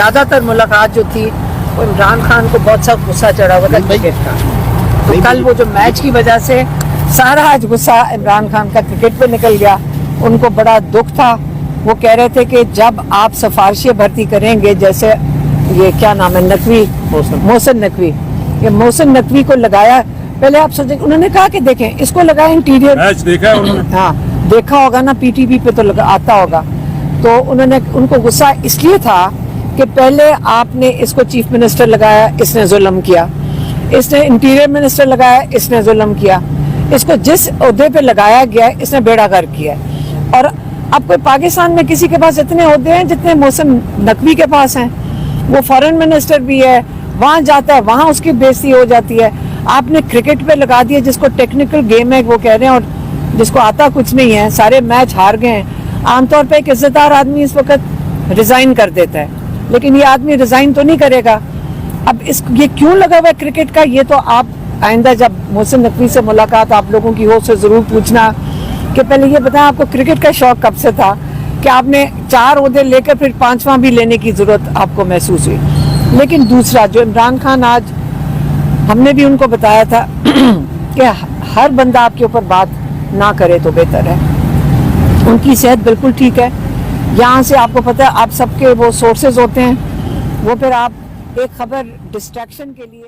زیادہ تر ملاقات جو تھی وہ عمران خان کو بہت سا غصہ چڑھا ہوا تھا کرکٹ کا. تو کل وہ جو میچ کی وجہ سے سارا آج غصہ عمران خان کا کرکٹ پہ نکل گیا. ان کو بڑا دکھ تھا. وہ کہہ رہے تھے کہ جب آپ سفارشیں بھرتی کریں گے, جیسے یہ کیا نام ہے, نقوی, محسن نقوی, یہ محسن نقوی کو لگایا. پہلے آپ سوچیں, انہوں نے کہا کہ دیکھیں اس کو لگایا انٹیریئر میچ دیکھا ہے انہوں نے, ہاں دیکھا ہوگا نا, پی ٹی وی پہ تو آتا ہوگا. تو انہوں نے, ان کو غصہ اس لیے تھا کہ پہلے آپ نے اس کو چیف منسٹر لگایا, اس نے ظلم کیا. اس نے انٹیریئر منسٹر لگایا, اس نے ظلم کیا. اس کو جس عہدے پہ لگایا گیا اس نے بیڑا غرق کیا. اور اب کوئی پاکستان میں کسی کے پاس اتنے عہدے ہیں جتنے محسن نقوی کے پاس ہیں. وہ فارن منسٹر بھی ہے, وہاں جاتا ہے, وہاں اس کی بےعزتی ہو جاتی ہے. آپ نے کرکٹ پہ لگا دیا جس کو ٹیکنیکل گیم ہے وہ کہہ رہے ہیں, اور جس کو آتا کچھ نہیں ہے, سارے میچ ہار گئے ہیں. عام طور پہ ایک عزت دار آدمی اس وقت ریزائن کر دیتا ہے, لیکن یہ آدمی ریزائن تو نہیں کرے گا. اب یہ کیوں لگا ہوا ہے کرکٹ کا, یہ تو آپ آئندہ جب محسن نقوی سے ملاقات آپ لوگوں کی ہو سے ضرور پوچھنا کہ پہلے یہ بتائیں آپ کو کرکٹ کا شوق کب سے تھا کہ آپ نے 4 عہدے لے کر پھر 5واں بھی لینے کی ضرورت آپ کو محسوس ہوئی. لیکن دوسرا جو عمران خان, آج ہم نے بھی ان کو بتایا تھا کہ ہر بندہ آپ کے اوپر بات نہ کرے تو بہتر ہے. ان کی صحت بالکل ٹھیک ہے. یہاں سے آپ کو پتہ ہے آپ سب کے وہ سورسز ہوتے ہیں, وہ پھر آپ ایک خبر ڈسٹریکشن کے لیے